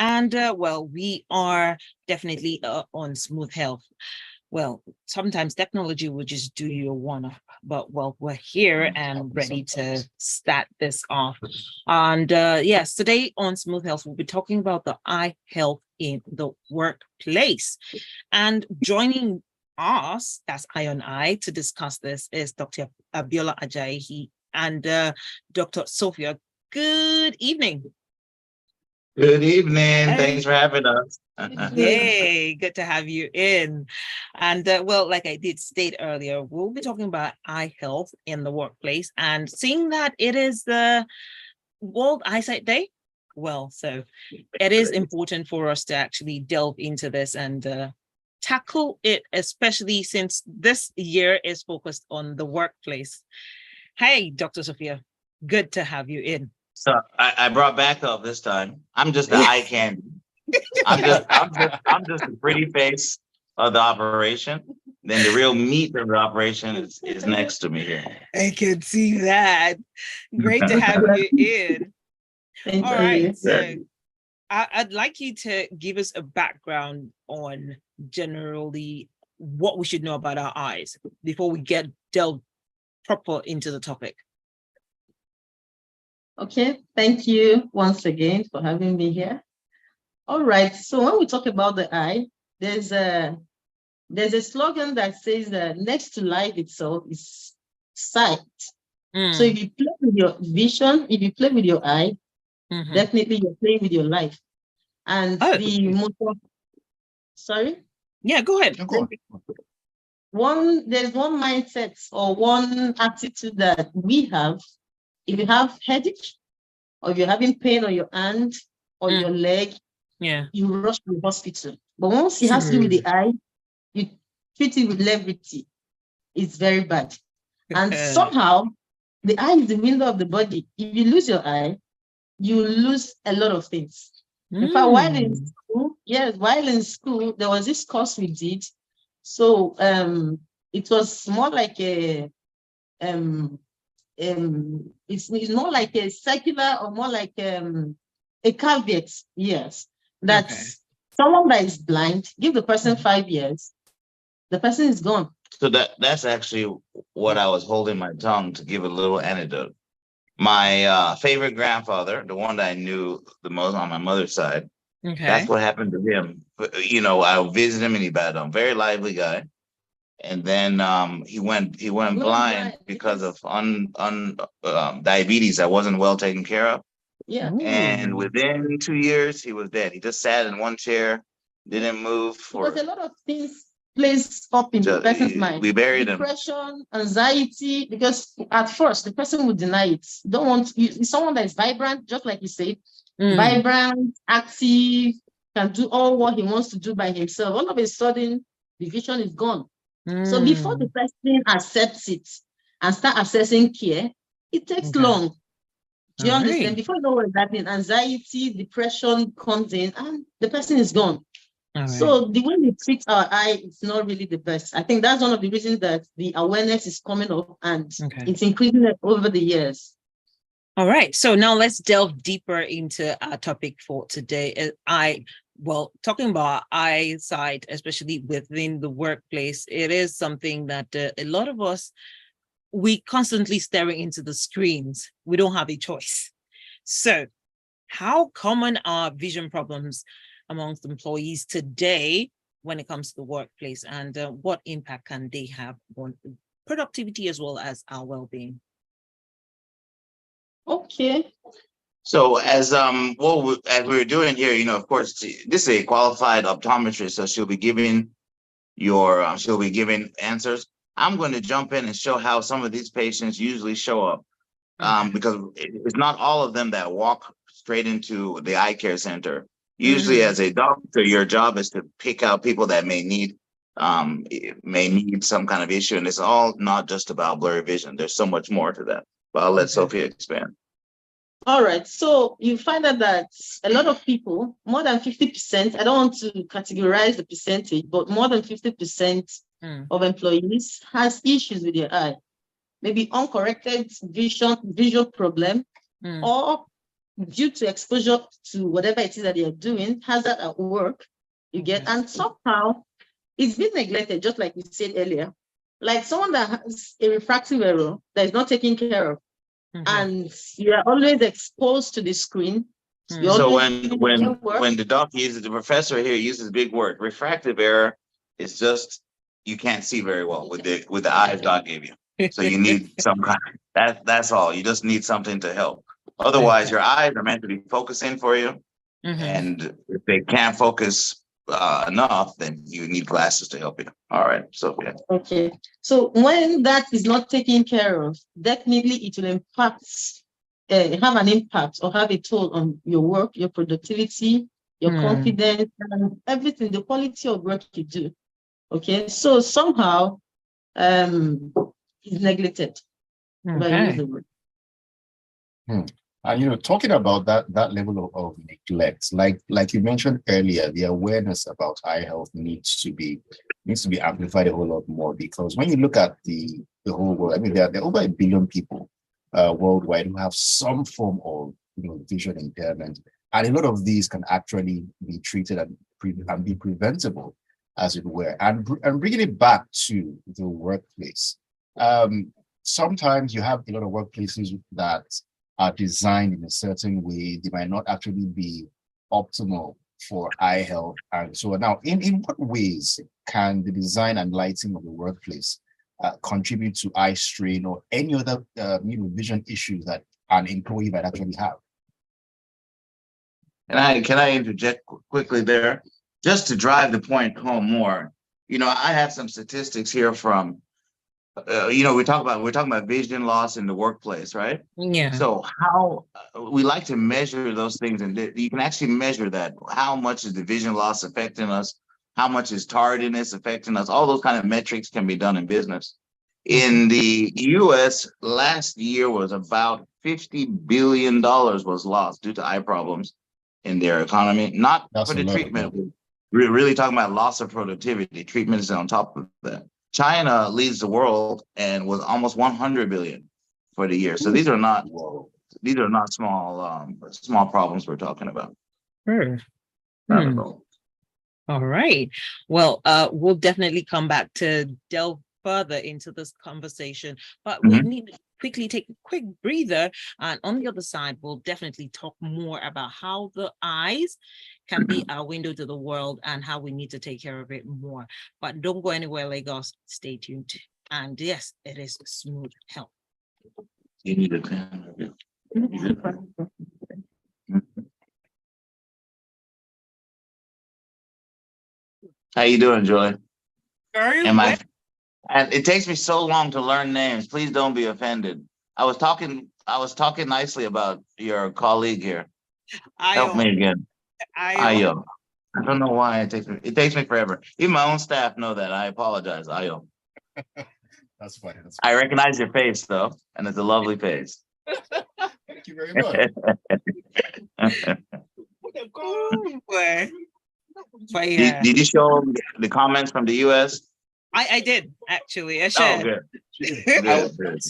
And well, we are definitely on Smooth Health. Well, sometimes technology will just do you a one-off, but well, we're here and ready to start this off. And yes, today on Smooth Health, we'll be talking about the eye health in the workplace. And joining us, that's Eye on Eye, to discuss this is Dr. Abiola Ajayi and Dr. Sophia. Good evening. Good evening. Thanks for having us. Hey, good to have you in. And well, like I did state earlier, we'll be talking about eye health in the workplace, and seeing that it is the World Eyesight Day. Well, so it is important for us to actually delve into this and tackle it, especially since this year is focused on the workplace. Hey, Dr. Sophia, good to have you in. So I brought backup this time. I'm just the eye candy. I'm just the pretty face of the operation. Then the real meat of the operation is next to me here. I can see that. Great to have you in. Thank All you. right, so I'd like you to give us a background on generally what we should know about our eyes before we delve proper into the topic. Okay, thank you once again for having me here. All right, so when we talk about the eye, there's a slogan that says that next to life itself is sight. So if you play with your vision, if you play with your eye, definitely you're playing with your life. And sorry? Yeah, go ahead. There's one mindset or one attitude that we have. If you have headache, or if you're having pain on your hand or your leg, you rush to the hospital. But once it has to do with the eye, you treat it with levity. It's very bad. And somehow, the eye is the window of the body. If you lose your eye, you lose a lot of things. In fact, while in school, there was this course we did. So it was more like it's more like a circular or more like a caveat, yes. That's someone that is blind, give the person 5 years, the person is gone. So that's actually what I was holding my tongue to give a little anecdote. My favorite grandfather, the one that I knew the most on my mother's side, that's what happened to him. You know, I visited him in Ibadan, very lively guy. And then he went blind because of diabetes that wasn't well taken care of. Yeah. And within 2 years, he was dead. He just sat in one chair, didn't move. Because a lot of things plays up in the person's mind. We buried him. Depression, anxiety, because at first the person would deny it. Don't want someone that is vibrant, just like you said, vibrant, active, can do all what he wants to do by himself. All of a sudden, the vision is gone. So before the person accepts it and start assessing care, it takes long. Do you understand? Before you know what's happening, anxiety, depression comes in and the person is gone. So the way we treat our eye is not really the best. I think that's one of the reasons that the awareness is coming up and it's increasing over the years. All right. So now let's delve deeper into our topic for today. Talking about eyesight, especially within the workplace, it is something that a lot of us, we constantly staring into the screens. We don't have a choice. So how common are vision problems amongst employees today when it comes to the workplace, and what impact can they have on productivity as well as our well-being? Okay. So as we were doing here, you know, of course, this is a qualified optometrist, so she'll be giving answers. I'm going to jump in and show how some of these patients usually show up, because it's not all of them that walk straight into the eye care center. Usually, as a doctor, your job is to pick out people that may need some kind of issue, and it's all not just about blurry vision. There's so much more to that. But I'll let Sophia expand. All right. So you find out that a lot of people, more than 50%, I don't want to categorize the percentage, but more than 50% of employees has issues with their eye. Maybe uncorrected visual problem or due to exposure to whatever it is that you're doing, hazard at work, you get, and somehow it's been neglected, just like we said earlier. Like someone that has a refractive error that is not taken care of, and you are always exposed to the screen. So when the doc uses, the professor here uses big word, refractive error is just you can't see very well with the eyes God gave you. So you need some kind that's all. You just need something to help. Otherwise, your eyes are meant to be focusing for you. And if they can't focus enough, then you need glasses to help you. All right, Sophia. Okay. So when that is not taken care of, definitely it will have an impact or have a toll on your work, your productivity, your confidence, and everything, the quality of work you do. Okay. So somehow it's neglected. And talking about that level of neglect, like you mentioned earlier, the awareness about eye health needs to be amplified a whole lot more, because when you look at the whole world, I mean, there are over 1 billion people worldwide who have some form of vision impairment, and a lot of these can actually be treated and be preventable, as it were. And bringing it back to the workplace, sometimes you have a lot of workplaces that are designed in a certain way. They might not actually be optimal for eye health. And so now, in what ways can the design and lighting of the workplace contribute to eye strain or any other vision issues that an employee might actually have? And can I interject quickly there, just to drive the point home more? I have some statistics here from we're talking about vision loss in the workplace, right? Yeah. So how we like to measure those things, and you can actually measure that. How much is the vision loss affecting us? How much is tardiness affecting us? All those kind of metrics can be done in business. In the U.S., last year was about $50 billion was lost due to eye problems in their economy. Not for the treatment. We're really talking about loss of productivity. Treatment is on top of that. China leads the world and was almost 100 billion for the year. So these are not small problems we're talking about. All right. Well, we'll definitely come back to delve further into this conversation, but we need to quickly take a quick breather. And on the other side, we'll definitely talk more about how the eyes can be our window to the world and how we need to take care of it more. But don't go anywhere, Lagos. Stay tuned. And yes, it is Smooth Health. You need a pen. How you doing, Joy? Very well. And it takes me so long to learn names. Please don't be offended. I was talking nicely about your colleague here. Help me again. Ayo. I don't know why it takes me forever. Even my own staff know that. I apologize, Ayo. That's funny. I recognize your face though, and it's a lovely face. Thank you very much. But yeah. Did you show the comments from the US? I did actually. I shared. Oh, good.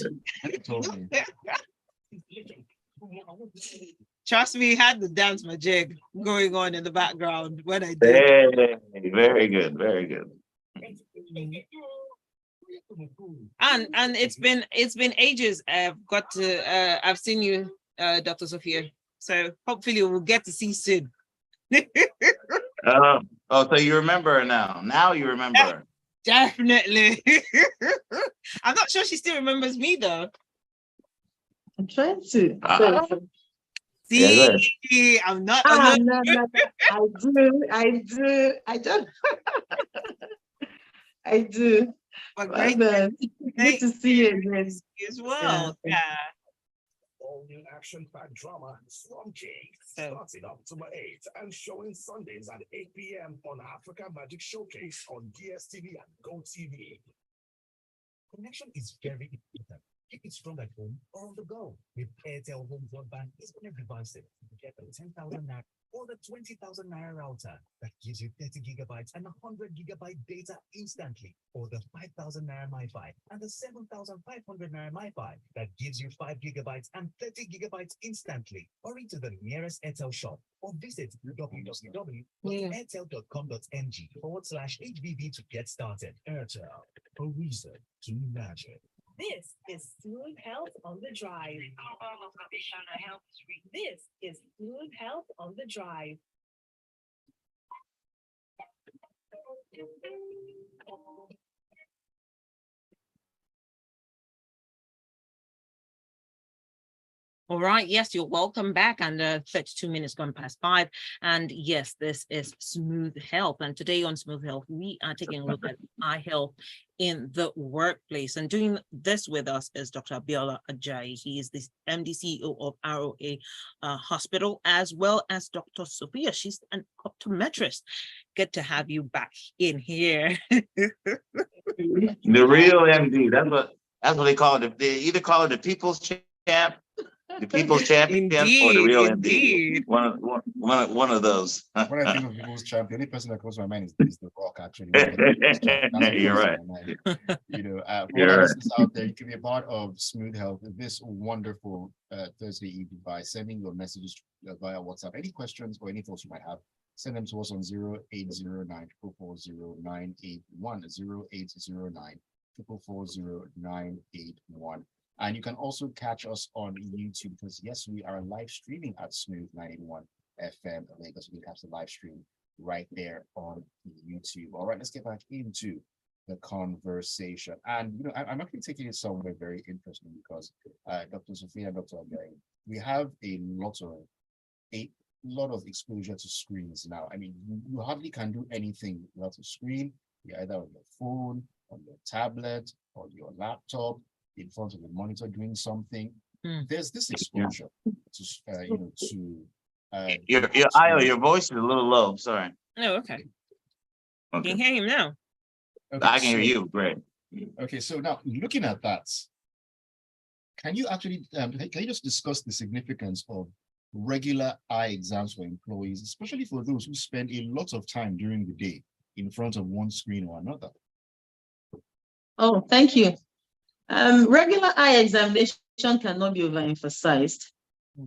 Trust me, had the dance majig going on in the background when I did. Hey, very good, very good. And it's been ages. I've seen you, Dr. Sophia. So hopefully we'll get to see soon. So you remember her now. Now you remember her. Definitely. I'm not sure she still remembers me though. I'm trying to. See, yeah, I'm not alone. No. I do. I do. But great to see you again as well. Yeah. All new action-packed drama, Slum King, starting October 8th and showing Sundays at 8 p.m. on Africa Magic Showcase on DSTV and GoTV. Connection is very important. Keep it strong at home or on the go. With Airtel Home Broadband, it's on every device. You get a 10,000 naira or the 20,000 naira router that gives you 30 gigabytes and 100 gigabyte data instantly, or the 5,000 naira MiFi and the 7,500 naira MiFi that gives you 5 gigabytes and 30 gigabytes instantly. Or into the nearest Airtel shop or visit www.airtel.com.ng/HBB to get started. Airtel, a reason to imagine. This is Smooth Health on the Drive. This is Smooth Health on the Drive. All right. Yes, you're welcome back. And 32 minutes gone past 5. And yes, this is Smooth Health. And today on Smooth Health, we are taking a look at eye health in the workplace. And doing this with us is Dr. Abiola Ajayi. He is the MD CEO of ROA Hospital, as well as Dr. Sophia. She's an optometrist. Good to have you back in here. The real MD. That's what they call it. They either call it the people's champ, the people's champion, or the real MD. One of those. When I think of people's champ, the only person that comes to my mind is The Rock, actually. You're right. For our listeners out there, you can be a part of Smooth Health this wonderful Thursday evening by sending your messages via WhatsApp. Any questions or any thoughts you might have, send them to us on 0809 440 981, 0809 440 981. And you can also catch us on YouTube, because yes, we are live streaming at Smooth 91 FM Lagos. We have the live stream right there on YouTube. All right, let's get back into the conversation. And I'm actually taking it somewhere very interesting, because Dr. Sophia and Dr. Ajayi, we have a lot of exposure to screens now. I mean, you hardly can do anything without a screen. You're either on your phone, on your tablet, or your laptop, in front of the monitor doing something. There's this exposure your voice is a little low. Sorry. Oh, okay. You can hear him now. Okay, I can hear you. Great. Okay, so now looking at that, can you actually can you just discuss the significance of regular eye exams for employees, especially for those who spend a lot of time during the day in front of one screen or another? Oh, thank you. Regular eye examination cannot be overemphasized,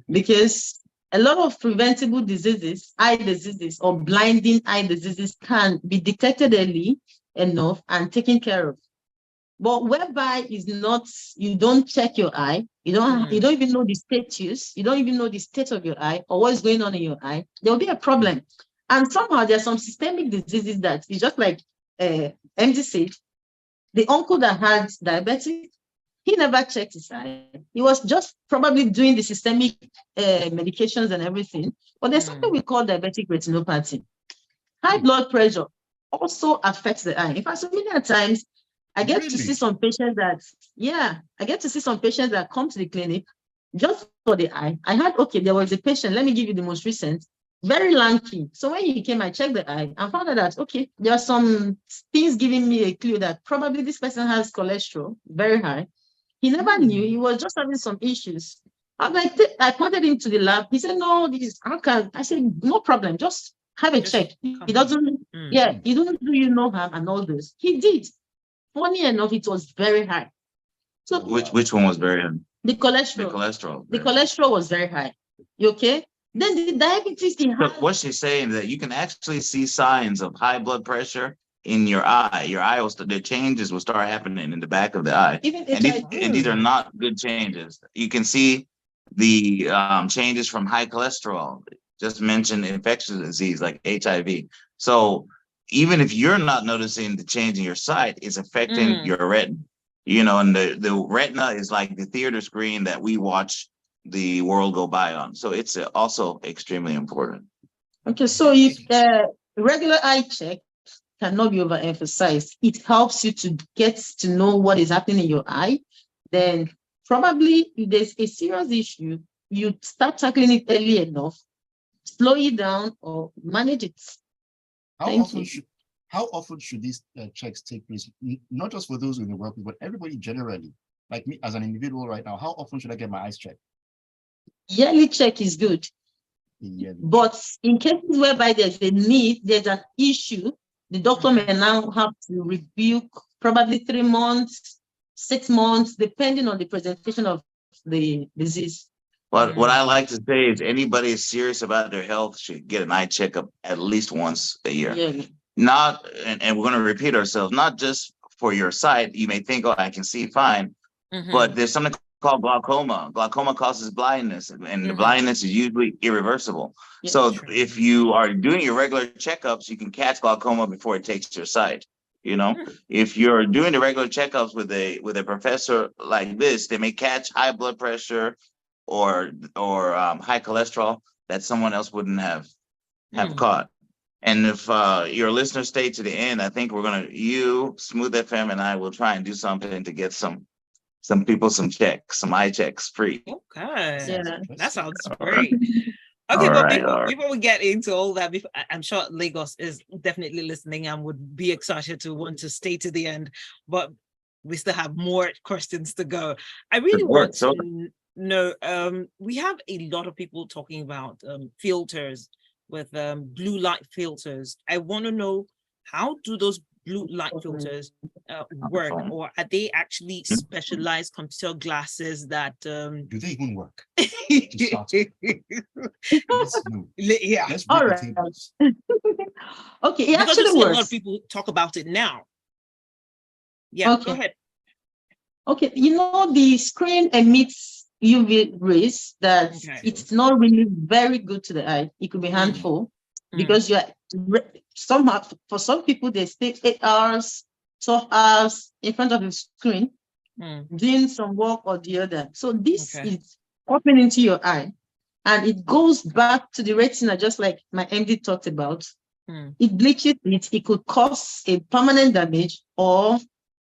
because a lot of preventable diseases, eye diseases or blinding eye diseases, can be detected early enough and taken care of. But whereby is not, you don't check your eye, you don't even know the status, you don't even know the state of your eye or what's going on in your eye, there will be a problem. And somehow there's some systemic diseases that is just like MD said. The uncle that had diabetes, he never checked his eye. He was just probably doing the systemic medications and everything. But there's something we call diabetic retinopathy. High blood pressure also affects the eye. In fact, so many times I get to see some patients that, come to the clinic just for the eye. I had, there was a patient, let me give you the most recent, very lanky. So when he came, I checked the eye and found out that, there are some things giving me a clue that probably this person has cholesterol, very high. He never knew. He was just having some issues. I pointed him to the lab. He said, no, I said, no problem. Just have a check. He doesn't, he doesn't do you no harm and all this. He did. Funny enough, it was very high. So which one was very high? The cholesterol. The cholesterol was very high. You okay? Then the diabetes he had. So what she's saying is that you can actually see signs of high blood pressure in your eye. Your eye the changes will start happening in the back of the eye. And these are not good changes. You can see the changes from high cholesterol. Just mentioned infectious disease like HIV. So even if you're not noticing the change in your sight, it's affecting your retina. And the retina is like the theater screen that we watch the world go by on. So it's also extremely important. Okay, so if regular eye check cannot be overemphasized, it helps you to get to know what is happening in your eye. Then probably if there's a serious issue, you start tackling it early enough, slow it down or manage it. How often should these checks take place? Not just for those in the workplace, but everybody generally. Like me as an individual right now, how often should I get my eyes checked? Yearly check is good. Yearly. But in cases whereby there's a need, there's an issue, the doctor may now have to rebuke probably 3 months, 6 months, depending on the presentation of the disease. But what I like to say is anybody is serious about their health should get an eye checkup at least once a year. Yeah. Not, and we're going to repeat ourselves, not just for your sight. You may think, oh, I can see fine, but there's something called glaucoma. Glaucoma causes blindness, and the blindness is usually irreversible. Yeah, so true. if you are doing your regular checkups, you can catch glaucoma before it takes your sight. You know, if you're doing the regular checkups with a professor like this, they may catch high blood pressure or high cholesterol that someone else wouldn't have caught. And if your listeners stay to the end, I think you, Smooth FM, and I will try and do something to get some people some eye checks free. Okay. Yeah. That sounds great. Okay, but before we get into all that, I'm sure Lagos is definitely listening and would be excited to want to stay to the end, but we still have more questions to go. I really want to know, we have a lot of people talking about filters with blue light filters. I want to know, how do those blue light filters work, or are they actually specialized computer glasses that do they even work? Let's all right. Okay, it because actually works. A lot of people talk about it now. Yeah, okay. Go ahead. Okay, the screen emits UV rays that it's not really very good to the eye. It could be harmful because somehow, for some people, they stay 8 hours, 12 hours in front of the screen doing some work or the other. So this is popping into your eye, and it goes back to the retina, just like my MD talked about. It bleaches it. It could cause a permanent damage or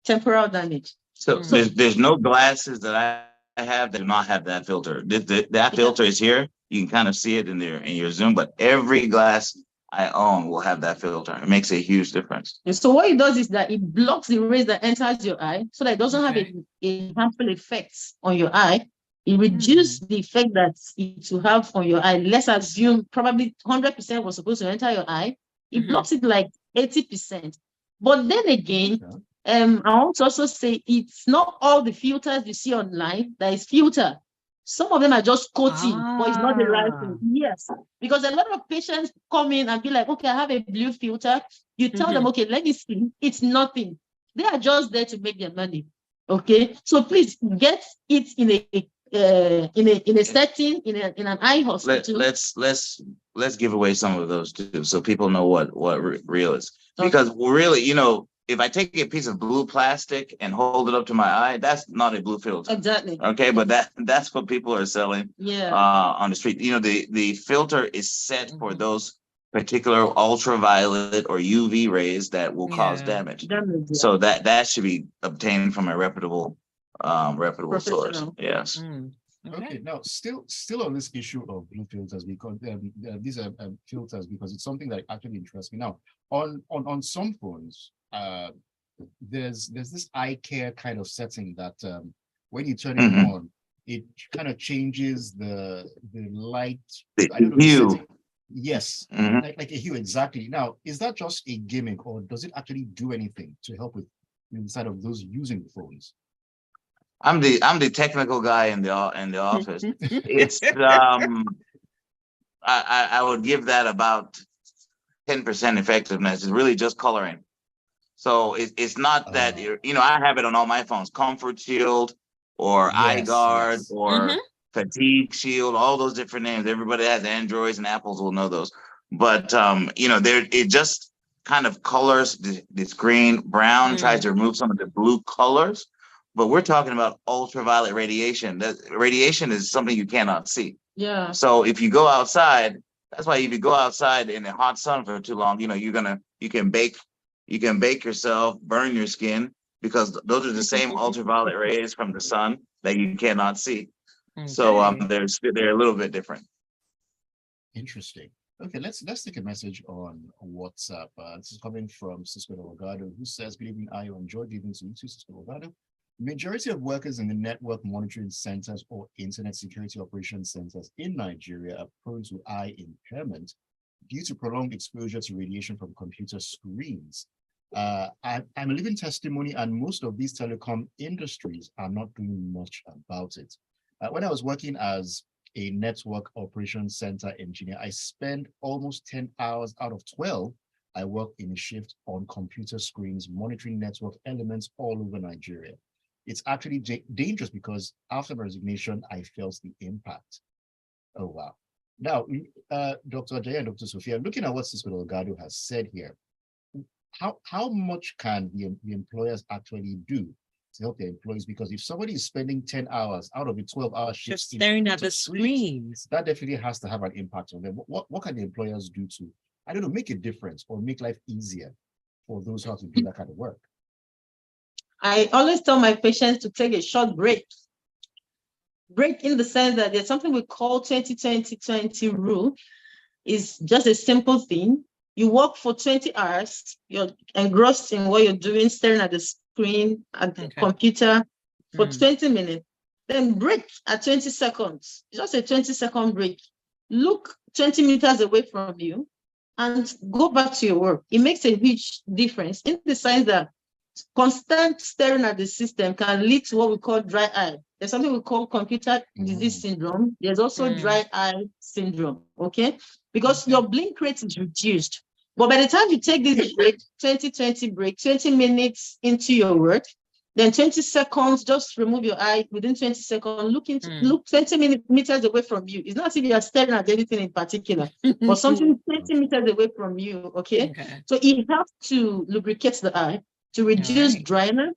temporal damage. So there's no glasses that I have that do not have that filter. That filter is here. You can kind of see it in your Zoom, but every glass I own will have that filter. It makes a huge difference. And so what it does is that it blocks the rays that enters your eye, so that it doesn't have a harmful effects on your eye. It reduces the effect that it will have on your eye. Let's assume probably 100% was supposed to enter your eye. It blocks it like 80%. But then again, I want to also say it's not all the filters you see online that is filter. Some of them are just coating, but it's not the right thing. Yes, because a lot of patients come in and be like, okay, I have a blue filter. You tell them, okay, let me see. It's nothing. They are just there to make their money. Okay, so please get it in a setting, in an eye hospital. Let's give away some of those too, so people know what real is. Because really, if I take a piece of blue plastic and hold it up to my eye, that's not a blue filter. Exactly. Okay, but that's what people are selling on the street. The filter is set for those particular ultraviolet or UV rays that will cause damage. So that should be obtained from a reputable source. Yes. Okay. Now, still on this issue of blue filters, because these are filters, because it's something that actually interests me. Now, on some phones, there's this eye care kind of setting that when you turn it on, it kind of changes the light. I don't know, hue. Yes, like a hue, exactly. Now, is that just a gimmick, or does it actually do anything to help with inside of those using the phones? I'm the technical guy in the office. It's I would give that about 10% effectiveness. It's really just coloring. So it's not that I have it on all my phones, Comfort Shield or Eye Guard or Fatigue Shield, all those different names. Everybody has Androids and Apples will know those. But it just kind of colors the screen brown, tries to remove some of the blue colors. But we're talking about ultraviolet radiation. That radiation is something you cannot see. Yeah. So if you go outside, that's why if you go outside in the hot sun for too long, you can bake yourself, burn your skin, because those are the same ultraviolet rays from the sun that you cannot see. So they're a little bit different. Interesting. Okay, let's take a message on WhatsApp. This is coming from Cisco Delgado, who says, "Good evening, Ayo. Enjoyed evening to you too, Cisco Delgado. Majority of workers in the network monitoring centers or internet security operations centers in Nigeria are prone to eye impairment due to prolonged exposure to radiation from computer screens. I'm a living testimony, and most of these telecom industries are not doing much about it. When I was working as a network operations center engineer, I spent almost 10 hours out of 12. I worked in a shift on computer screens, monitoring network elements all over Nigeria. It's actually dangerous because after my resignation, I felt the impact. Oh, wow. Now, Dr. Ajayi and Dr. Sophia, looking at what Cisco Delgado has said here, how much can the employers actually do to help their employees? Because if somebody is spending 10 hours out of a 12-hour shift just staring at the screens, that definitely has to have an impact on them. What can the employers do to, I don't know, make a difference or make life easier for those who have to do that kind of work? I always tell my patients to take a short break. Break in the sense that there's something we call 20-20-20 rule. It's just a simple thing. You work for 20 hours, you're engrossed in what you're doing, staring at the screen, at the computer for 20 minutes. Then break at 20 seconds, just a 20-second break. Look 20 meters away from you and go back to your work. It makes a huge difference in the sense that constant staring at the system can lead to what we call dry eye. There's something we call computer disease syndrome. There's also dry eye syndrome, okay? Because your blink rate is reduced. But by the time you take this break, 20-20 break, 20 minutes into your work, then 20 seconds, just remove your eye within 20 seconds, look 20 meters away from you. It's not as if you are staring at anything in particular, but something 20 meters away from you, okay? So it helps to lubricate the eye, to reduce dryness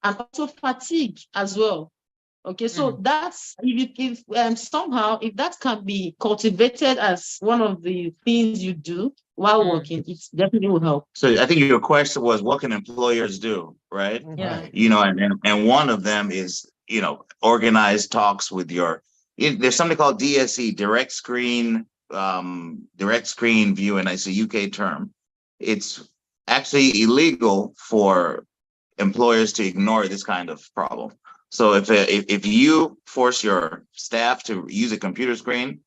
and also fatigue as well. Okay, so that's if somehow if that can be cultivated as one of the things you do while working, it definitely will help. So I think your question was, what can employers do, right? Yeah. You know, and one of them is, you know, organize talks with there's something called DSE, direct screen view, and it's a UK term. It's actually illegal for employers to ignore this kind of problem. So if you force your staff to use a computer screen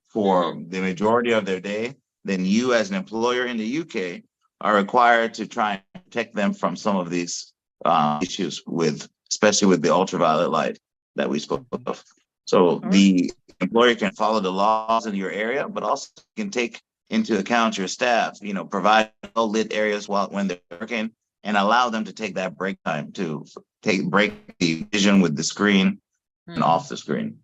for the majority of their day, then you as an employer in the UK are required to try and protect them from some of these issues especially with the ultraviolet light that we spoke of. So the employer can follow the laws in your area, but also can take into account your staff, you know, provide lit areas when they're working, and allow them to take that break time to break the vision with the screen and off the screen.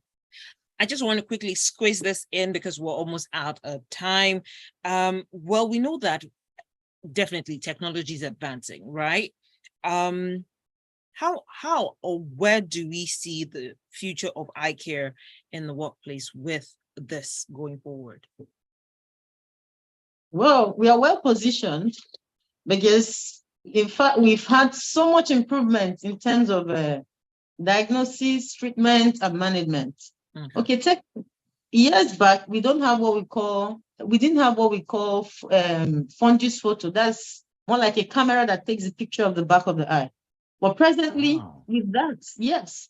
I just want to quickly squeeze this in because we're almost out of time. Well, we know that definitely technology is advancing, right? How or where do we see the future of eye care in the workplace with this going forward? Well, we are well positioned because in fact, we've had so much improvement in terms of diagnosis, treatment, and management. Okay, years back, we didn't have what we call fundus photo. That's more like a camera that takes a picture of the back of the eye. But presently, with that, yes,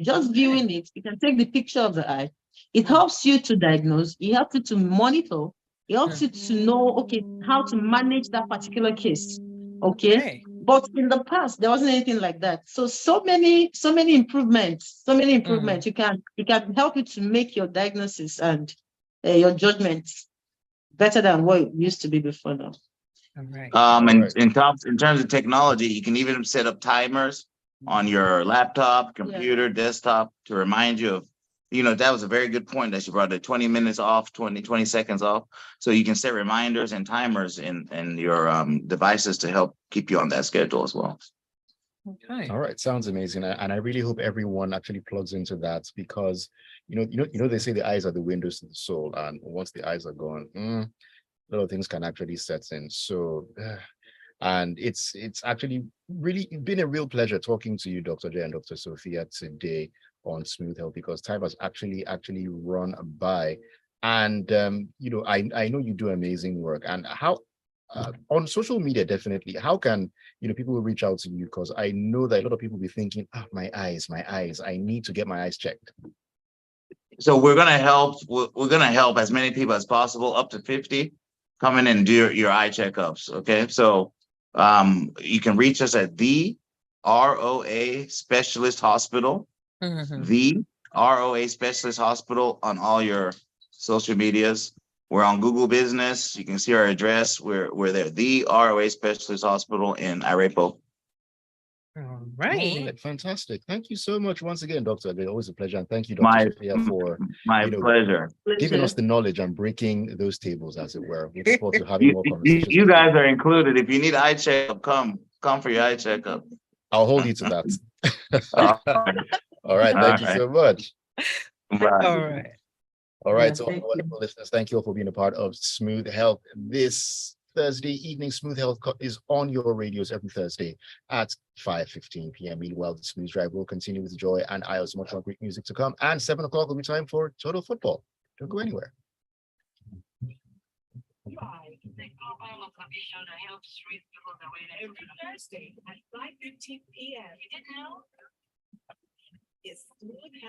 just viewing it, you can take the picture of the eye. It helps you to diagnose. It helps you to monitor. It helps you to know, okay, how to manage that particular case. Okay. But in the past, there wasn't anything like that. So many improvements. It can help you to make your diagnosis and your judgments better than what it used to be before now. And in terms of technology, you can even set up timers on your laptop, computer, desktop to remind you of, you know, that was a very good point that you brought, the 20 minutes off, 20 seconds off. So you can set reminders and timers in your devices to help keep you on that schedule as well. Okay. All right. Sounds amazing. And I really hope everyone actually plugs into that because, you know, they say the eyes are the windows to the soul. And once the eyes are gone, a lot of things can actually set in. So, and it's actually really been a real pleasure talking to you, Dr. Ajayi and Dr. Sophia, today on Smooth Health, because time has actually run by. And you know, I know you do amazing work. And how on social media, definitely. How can people will reach out to you? Because I know that a lot of people will be thinking, my eyes, I need to get my eyes checked. So we're gonna help. We're gonna help as many people as possible, up to 50, come in and do your eye checkups. Okay, so you can reach us at the ROA Specialist Hospital, the ROA Specialist Hospital on all your social medias. We're on Google Business. You can see our address. We're there, the ROA Specialist Hospital in Arepo. All right. Fantastic. Thank you so much once again, Doctor. It's always a pleasure. And thank you, Dr. Sophia, for my pleasure. Giving us the knowledge and breaking those tables, as it were. We look forward to having more conversations. You guys are included. If you need eye checkup, come for your eye checkup. I'll hold you to that. All right. Thank you so much. Bye. All right. So, wonderful listeners, thank you all for being a part of Smooth Health. This Thursday evening, Smooth Health is on your radios every Thursday at 5:15 p.m. Meanwhile, the Smooth Drive will continue with Joy and I have much more great music to come. And 7 o'clock will be time for Total Football. Don't go anywhere. Every Thursday at 5:15 p.m. You didn't know? It's Smooth Health.